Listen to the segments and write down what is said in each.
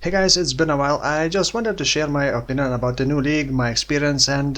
Hey guys, it's been a while. I just wanted to share my opinion about the new league, my experience, and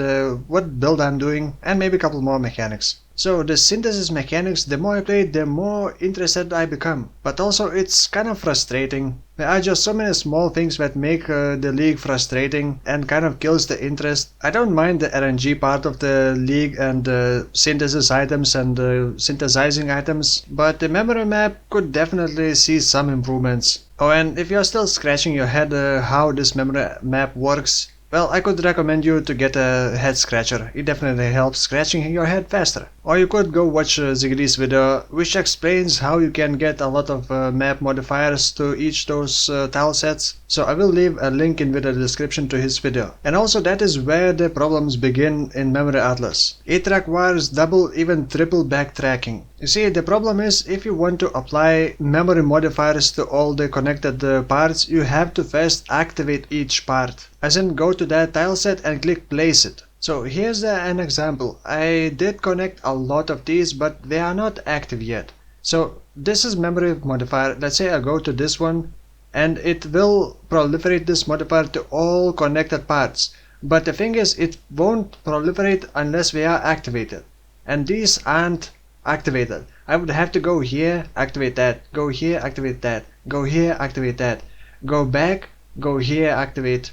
what build I'm doing, and maybe a couple more mechanics. So the synthesis mechanics, the more I play, the more interested I become. But also it's kind of frustrating. There are just so many small things that make the league frustrating and kind of kills the interest. I don't mind the RNG part of the league and the synthesis items and synthesizing items, but the memory map could definitely see some improvements. Oh, and if you're still scratching your head how this memory map works, well, I could recommend you to get a head scratcher. It definitely helps scratching your head faster. Or you could go watch Ziggy's video, which explains how you can get a lot of map modifiers to each those tile sets. So I will leave a link in the description to his video. And also that is where the problems begin in Memory Atlas. It requires double, even triple backtracking. You see, the problem is if you want to apply memory modifiers to all the connected parts, you have to first activate each part. As in, go to that tile set and click place it. So here's an example. I did connect a lot of these, but they are not active yet. So this is memory modifier. Let's say I go to this one and it will proliferate this modifier to all connected parts. But the thing is, it won't proliferate unless they are activated. And these aren't activated. I would have to go here, activate that, go here, activate that, go here, activate that, go back, go here, activate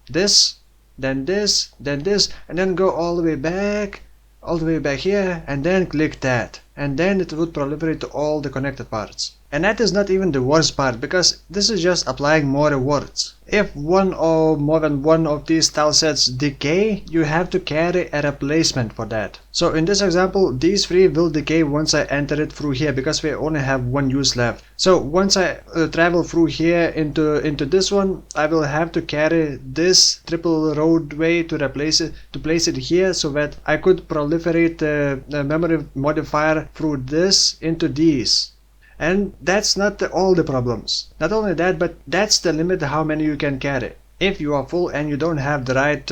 this, then this, then this, and then go all the way back here, and then click that, and then it would proliferate to all the connected parts. And that is not even the worst part, because this is just applying more rewards. If one or more than one of these tile sets decay, you have to carry a replacement for that. So in this example, these three will decay once I enter it through here, because we only have one use left. So once I travel through here into this one, I will have to carry this triple roadway to replace it, to place it here, so that I could proliferate the memory modifier through this into these. And that's not all the problems. Not only that, but that's the limit how many you can carry. If you are full and you don't have the right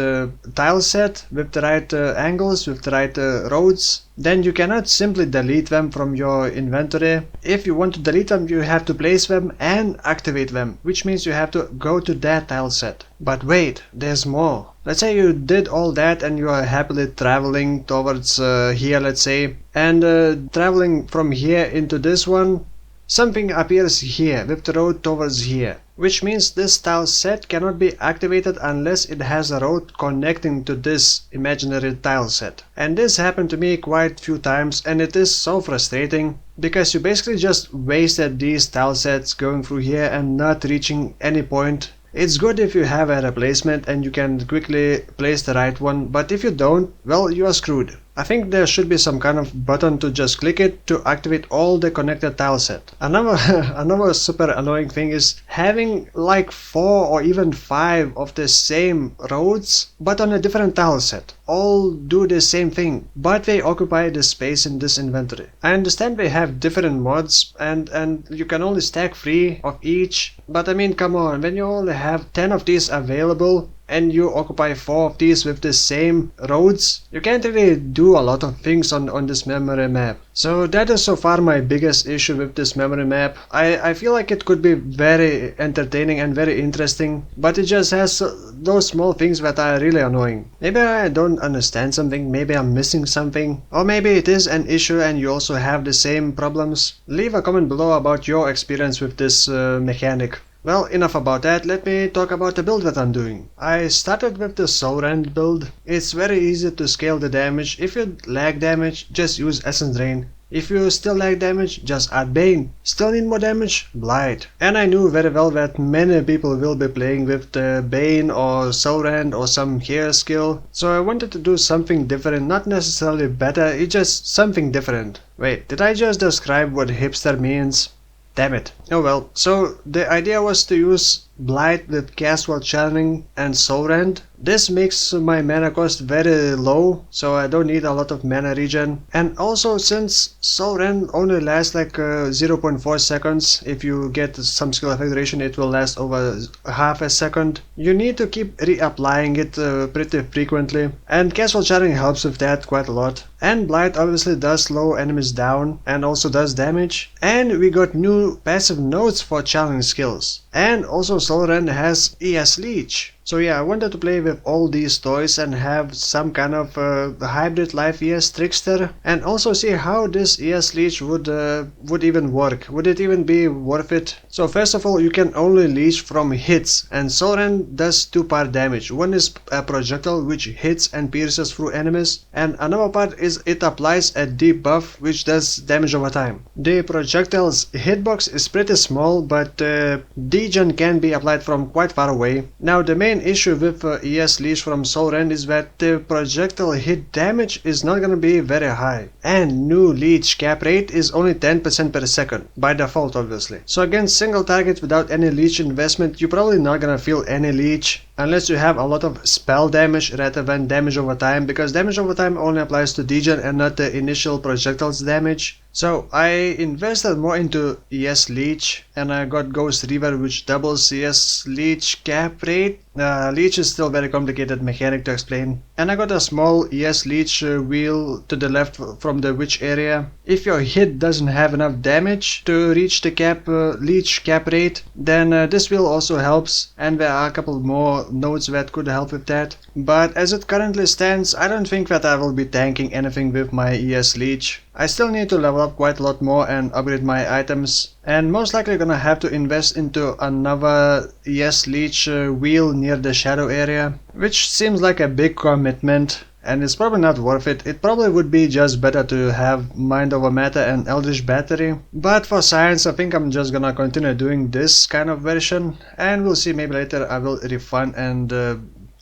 tile set with the right angles, with the right roads, then you cannot simply delete them from your inventory. If you want to delete them, you have to place them and activate them, which means you have to go to that tile set. But wait, there's more. Let's say you did all that and you are happily traveling towards here, let's say, and traveling from here into this one. Something appears here with the road towards here, which means this tile set cannot be activated unless it has a road connecting to this imaginary tile set. And this happened to me quite a few times, and it is so frustrating because you basically just wasted these tile sets going through here and not reaching any point. It's good if you have a replacement and you can quickly place the right one, but if you don't, well, you are screwed. I think there should be some kind of button to just click it to activate all the connected tile set. Another super annoying thing is having like 4 or even 5 of the same roads but on a different tile set. All do the same thing, but they occupy the space in this inventory. I understand they have different mods and you can only stack 3 of each, but I mean, come on, when you only have 10 of these available and you occupy 4 of these with the same roads, you can't really do a lot of things on this memory map. So that is so far my biggest issue with this memory map. I feel like it could be very entertaining and very interesting, but it just has those small things that are really annoying. Maybe I don't understand something, maybe I'm missing something, or maybe it is an issue and you also have the same problems. Leave a comment below about your experience with this mechanic. Well, enough about that, let me talk about the build that I'm doing. I started with the Soulrend build. It's very easy to scale the damage. If you lag damage, just use Essence Drain. If you still lag damage, just add Bane. Still need more damage? Blight. And I knew very well that many people will be playing with the Bane or Soulrend or some hero skill. So I wanted to do something different, not necessarily better, it's just something different. Wait, did I just describe what hipster means? Damn it. Oh well, so the idea was to use Blight with Casual Channeling and Soulrend, This makes my mana cost very low, so I don't need a lot of mana regen. And also, since Soulrend only lasts like 0.4 seconds, if you get some skill effect duration it will last over half a second. You need to keep reapplying it pretty frequently, and casual charging helps with that quite a lot. And Blight obviously does slow enemies down and also does damage. And we got new passive nodes for challenge skills. And also Soulrend has ES Leech. So yeah, I wanted to play with all these toys and have some kind of hybrid life ES Trickster, and also see how this ES Leech would even work. Would it even be worth it? So first of all, you can only leech from hits, and Soulrend does two-part damage. One is a projectile which hits and pierces through enemies, and another part is it applies a debuff which does damage over time. The projectile's hitbox is pretty small, but degen can be applied from quite far away. Now the main issue with ES Leech from Soulrend is that the projectile hit damage is not gonna be very high, and new leech cap rate is only 10% per second, by default obviously. So against single target without any leech investment, you're probably not gonna feel any leech, unless you have a lot of spell damage rather than damage over time, because damage over time only applies to degen and not the initial projectile's damage. So I invested more into ES Leech, and I got Ghost Reaver which doubles ES Leech cap rate. Leech is still very complicated mechanic to explain. And I got a small ES Leech wheel to the left from the witch area. If your hit doesn't have enough damage to reach the Leech cap rate, then this wheel also helps, and there are a couple more nodes that could help with that. But as it currently stands, I don't think that I will be tanking anything with my ES Leech. I still need to level up quite a lot more and upgrade my items, and most likely gonna have to invest into another ES Leech wheel near the shadow area, which seems like a big commitment, and it's probably not worth it. It probably would be just better to have Mind Over Matter and Eldritch Battery, but for science I think I'm just gonna continue doing this kind of version, and we'll see, maybe later I will refund and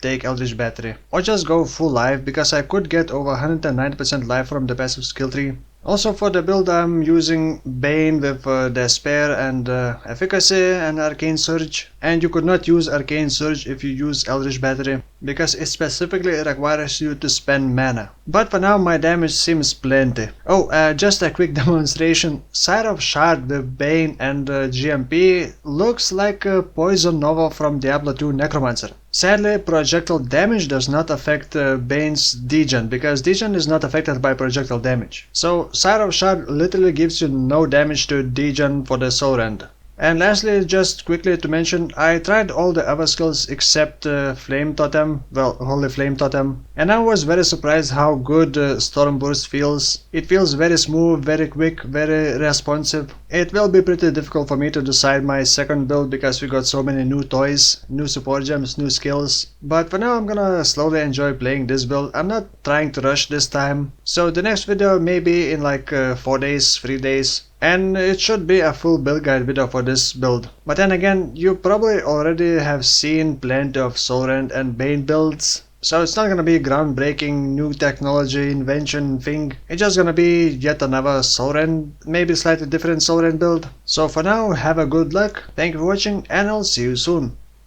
take Eldritch Battery, or just go full life, because I could get over 190% life from the passive skill tree. Also for the build I'm using Bane with Despair and Efficacy and Arcane Surge, and you could not use Arcane Surge if you use Eldritch Battery, because it specifically requires you to spend mana. But for now my damage seems plenty. Oh, just a quick demonstration. Sire of Shard with Bane and GMP looks like a Poison Nova from Diablo 2 Necromancer. Sadly, projectile damage does not affect Bane's degen, because degen is not affected by projectile damage. So Sire of Shard literally gives you no damage to degen for the Soulrend. And lastly, just quickly to mention, I tried all the other skills except Flame Totem, well, Holy Flame Totem, and I was very surprised how good Storm Burst feels. It feels very smooth, very quick, very responsive. It will be pretty difficult for me to decide my second build because we got so many new toys, new support gems, new skills. But for now I'm gonna slowly enjoy playing this build. I'm not trying to rush this time. So the next video may be in like 4 days, 3 days. And it should be a full build guide video for this build. But then again, you probably already have seen plenty of Soulrend and Bane builds, so it's not gonna be groundbreaking new technology invention thing. It's just gonna be yet another Soulrend, maybe slightly different Soulrend build. So for now, have a good luck, thank you for watching, and I'll see you soon.